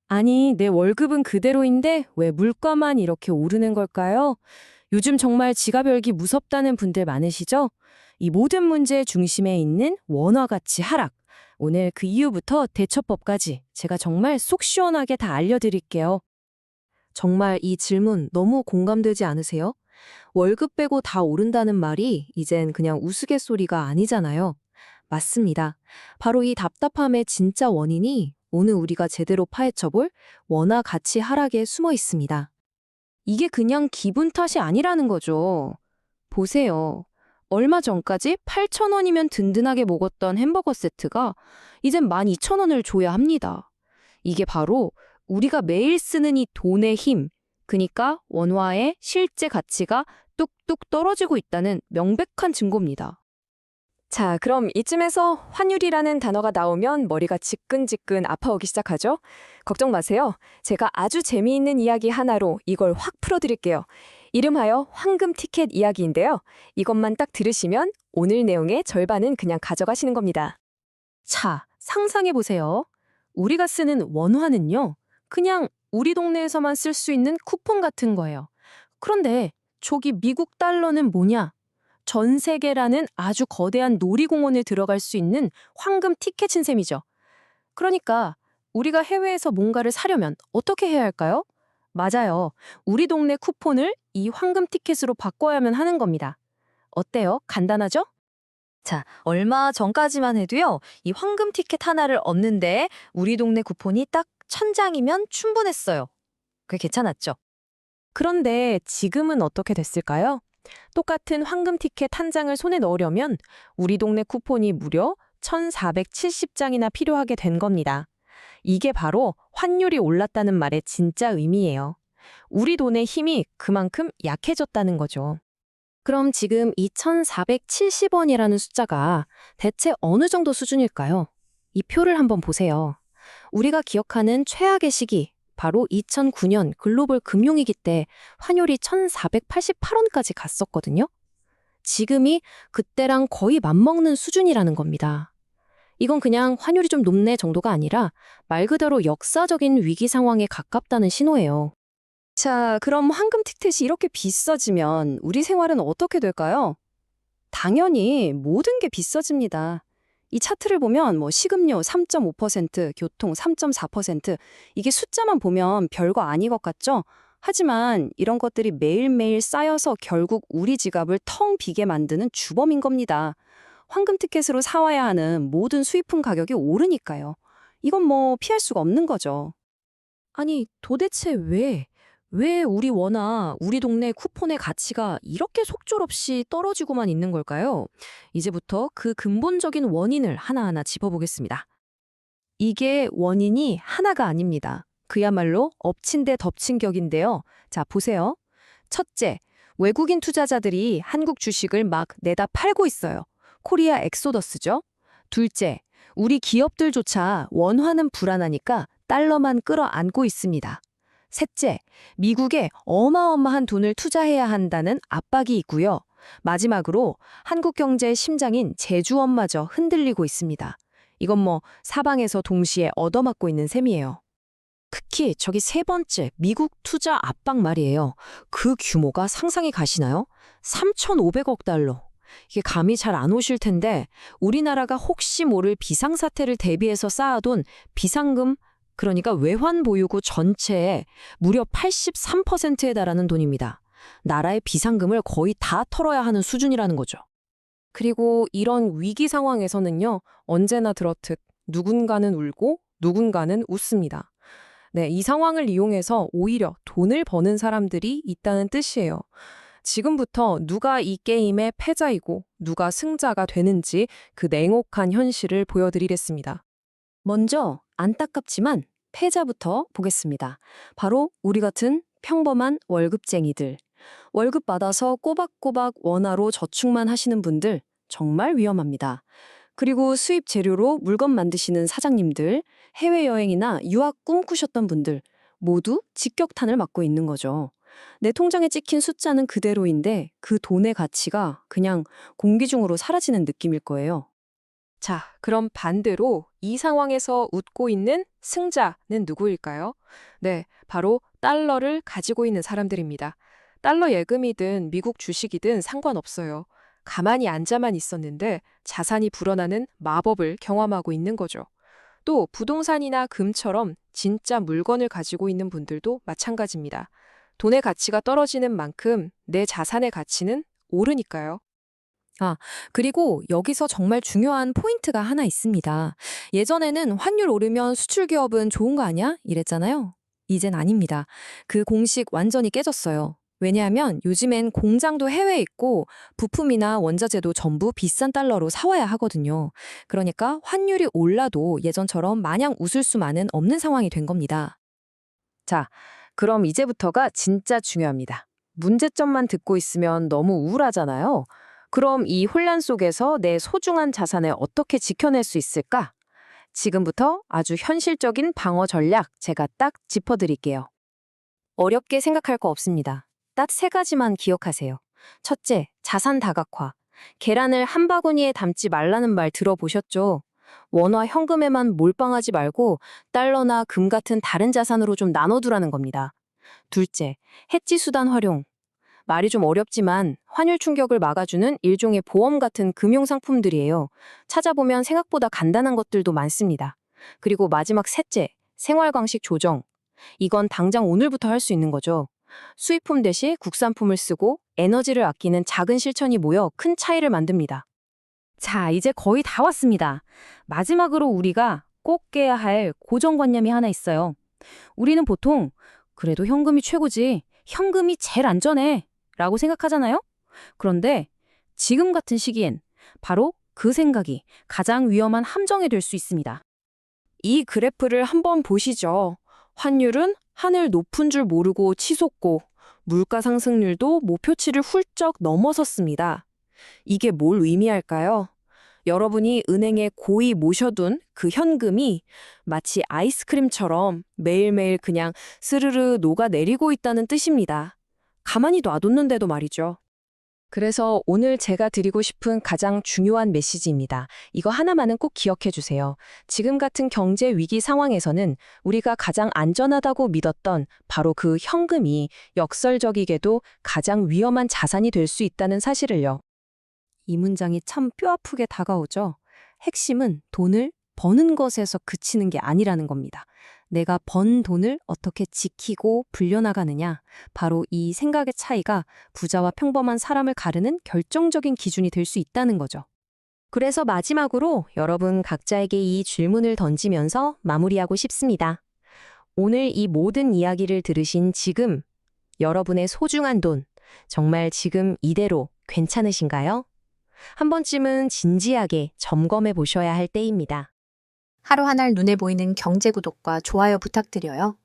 아니, 내 월급은 그대로인데 왜 물가만 이렇게 오르는 걸까요? 요즘 정말 지갑 열기 무섭다는 분들 많으시죠? 이 모든 문제의 중심에 있는 원화 가치 하락. 오늘 그 이유부터 대처법까지 제가 정말 속 시원하게 다 알려드릴게요. 정말 이 질문 너무 공감되지 않으세요? 월급 빼고 다 오른다는 말이 이젠 그냥 우스갯소리가 아니잖아요. 맞습니다. 바로 이 답답함의 진짜 원인이 오늘 우리가 제대로 파헤쳐볼 원화 가치 하락에 숨어 있습니다. 이게 그냥 기분 탓이 아니라는 거죠. 보세요. 얼마 전까지 8,000원이면 든든하게 먹었던 햄버거 세트가 이젠 12,000원을 줘야 합니다. 이게 바로 우리가 매일 쓰는 이 돈의 힘, 그니까 원화의 실제 가치가 뚝뚝 떨어지고 있다는 명백한 증거입니다. 자, 그럼 이쯤에서 환율이라는 단어가 나오면 머리가 지끈지끈 아파오기 시작하죠? 걱정 마세요. 제가 아주 재미있는 이야기 하나로 이걸 확 풀어드릴게요. 이름하여 황금 티켓 이야기인데요. 이것만 딱 들으시면 오늘 내용의 절반은 그냥 가져가시는 겁니다. 자, 상상해보세요. 우리가 쓰는 원화는요, 그냥 우리 동네에서만 쓸 수 있는 쿠폰 같은 거예요. 그런데 저기 미국 달러는 뭐냐? 전 세계라는 아주 거대한 놀이공원에 들어갈 수 있는 황금 티켓인 셈이죠. 그러니까 우리가 해외에서 뭔가를 사려면 어떻게 해야 할까요? 맞아요. 우리 동네 쿠폰을 이 황금 티켓으로 바꿔야만 하는 겁니다. 어때요? 간단하죠? 자, 얼마 전까지만 해도요, 이 황금 티켓 하나를 얻는데 우리 동네 쿠폰이 딱 1,000장이면 충분했어요. 그게 괜찮았죠? 그런데 지금은 어떻게 됐을까요? 똑같은 황금 티켓 한 장을 손에 넣으려면 우리 동네 쿠폰이 무려 1,470장이나 필요하게 된 겁니다. 이게 바로 환율이 올랐다는 말의 진짜 의미예요. 우리 돈의 힘이 그만큼 약해졌다는 거죠. 그럼 지금 2,470원이라는 숫자가 대체 어느 정도 수준일까요? 이 표를 한번 보세요. 우리가 기억하는 최악의 시기, 바로 2009년 글로벌 금융위기 때 환율이 1,488원까지 갔었거든요. 지금이 그때랑 거의 맞먹는 수준이라는 겁니다. 이건 그냥 환율이 좀 높네 정도가 아니라 말 그대로 역사적인 위기 상황에 가깝다는 신호예요. 자, 그럼 황금 티켓이 이렇게 비싸지면 우리 생활은 어떻게 될까요? 당연히 모든 게 비싸집니다. 이 차트를 보면 식음료 3.5%, 교통 3.4%, 이게 숫자만 보면 별거 아닌 것 같죠? 하지만 이런 것들이 매일매일 쌓여서 결국 우리 지갑을 텅 비게 만드는 주범인 겁니다. 황금 티켓으로 사와야 하는 모든 수입품 가격이 오르니까요. 이건 피할 수가 없는 거죠. 아니, 도대체 왜 우리 원화, 우리 동네 쿠폰의 가치가 이렇게 속절없이 떨어지고만 있는 걸까요? 이제부터 그 근본적인 원인을 하나하나 짚어보겠습니다. 이게 원인이 하나가 아닙니다. 그야말로 엎친 데 덮친 격인데요. 자, 보세요. 첫째, 외국인 투자자들이 한국 주식을 막 내다 팔고 있어요. 코리아 엑소더스죠. 둘째, 우리 기업들조차 원화는 불안하니까 달러만 끌어안고 있습니다. 셋째, 미국에 어마어마한 돈을 투자해야 한다는 압박이 있고요. 마지막으로 한국 경제의 심장인 제주원마저 흔들리고 있습니다. 이건 사방에서 동시에 얻어맞고 있는 셈이에요. 특히 저기 세 번째, 미국 투자 압박 말이에요. 그 규모가 상상이 가시나요? 3,500억 달러. 이게 감이 잘 안 오실 텐데 우리나라가 혹시 모를 비상사태를 대비해서 쌓아둔 비상금, 그러니까 외환 보유고 전체의 무려 83%에 달하는 돈입니다. 나라의 비상금을 거의 다 털어야 하는 수준이라는 거죠. 그리고 이런 위기 상황에서는요, 언제나 그렇듯 누군가는 울고 누군가는 웃습니다. 네, 이 상황을 이용해서 오히려 돈을 버는 사람들이 있다는 뜻이에요. 지금부터 누가 이 게임의 패자이고 누가 승자가 되는지 그 냉혹한 현실을 보여드리겠습니다. 먼저 안타깝지만 패자부터 보겠습니다. 바로 우리 같은 평범한 월급쟁이들. 월급 받아서 꼬박꼬박 원화로 저축만 하시는 분들 정말 위험합니다. 그리고 수입 재료로 물건 만드시는 사장님들, 해외여행이나 유학 꿈꾸셨던 분들 모두 직격탄을 맞고 있는 거죠. 내 통장에 찍힌 숫자는 그대로인데 그 돈의 가치가 그냥 공기 중으로 사라지는 느낌일 거예요. 자, 그럼 반대로 이 상황에서 웃고 있는 승자는 누구일까요? 네, 바로 달러를 가지고 있는 사람들입니다. 달러 예금이든 미국 주식이든 상관없어요. 가만히 앉아만 있었는데 자산이 불어나는 마법을 경험하고 있는 거죠. 또 부동산이나 금처럼 진짜 물건을 가지고 있는 분들도 마찬가지입니다. 돈의 가치가 떨어지는 만큼 내 자산의 가치는 오르니까요. 그리고 여기서 정말 중요한 포인트가 하나 있습니다. 예전에는 환율 오르면 수출 기업은 좋은 거 아니야? 이랬잖아요. 이젠 아닙니다. 그 공식 완전히 깨졌어요. 왜냐하면 요즘엔 공장도 해외에 있고 부품이나 원자재도 전부 비싼 달러로 사와야 하거든요. 그러니까 환율이 올라도 예전처럼 마냥 웃을 수만은 없는 상황이 된 겁니다. 자, 그럼 이제부터가 진짜 중요합니다. 문제점만 듣고 있으면 너무 우울하잖아요. 그럼 이 혼란 속에서 내 소중한 자산을 어떻게 지켜낼 수 있을까? 지금부터 아주 현실적인 방어 전략 제가 딱 짚어드릴게요. 어렵게 생각할 거 없습니다. 딱 세 가지만 기억하세요. 첫째, 자산 다각화. 계란을 한 바구니에 담지 말라는 말 들어보셨죠? 원화 현금에만 몰빵하지 말고 달러나 금 같은 다른 자산으로 좀 나눠두라는 겁니다. 둘째, 해지 수단 활용. 말이 좀 어렵지만 환율 충격을 막아주는 일종의 보험 같은 금융 상품들이에요. 찾아보면 생각보다 간단한 것들도 많습니다. 그리고 마지막 셋째, 생활 방식 조정. 이건 당장 오늘부터 할 수 있는 거죠. 수입품 대신 국산품을 쓰고 에너지를 아끼는 작은 실천이 모여 큰 차이를 만듭니다. 자, 이제 거의 다 왔습니다. 마지막으로 우리가 꼭 깨야 할 고정관념이 하나 있어요. 우리는 보통 그래도 현금이 최고지, 현금이 제일 안전해 라고 생각하잖아요? 그런데 지금 같은 시기엔 바로 그 생각이 가장 위험한 함정이 될 수 있습니다. 이 그래프를 한번 보시죠. 환율은 하늘 높은 줄 모르고 치솟고 물가 상승률도 목표치를 훌쩍 넘어섰습니다. 이게 뭘 의미할까요? 여러분이 은행에 고이 모셔둔 그 현금이 마치 아이스크림처럼 매일매일 그냥 스르르 녹아내리고 있다는 뜻입니다. 가만히 놔뒀는데도 말이죠. 그래서 오늘 제가 드리고 싶은 가장 중요한 메시지입니다. 이거 하나만은 꼭 기억해 주세요. 지금 같은 경제 위기 상황에서는 우리가 가장 안전하다고 믿었던 바로 그 현금이 역설적이게도 가장 위험한 자산이 될 수 있다는 사실을요. 이 문장이 참 뼈아프게 다가오죠. 핵심은 돈을 버는 것에서 그치는 게 아니라는 겁니다. 내가 번 돈을 어떻게 지키고 불려나가느냐. 바로 이 생각의 차이가 부자와 평범한 사람을 가르는 결정적인 기준이 될 수 있다는 거죠. 그래서 마지막으로 여러분 각자에게 이 질문을 던지면서 마무리하고 싶습니다. 오늘 이 모든 이야기를 들으신 지금 여러분의 소중한 돈 정말 지금 이대로 괜찮으신가요? 한 번쯤은 진지하게 점검해 보셔야 할 때입니다. 하루 한 알 눈에 보이는 경제 구독과 좋아요 부탁드려요.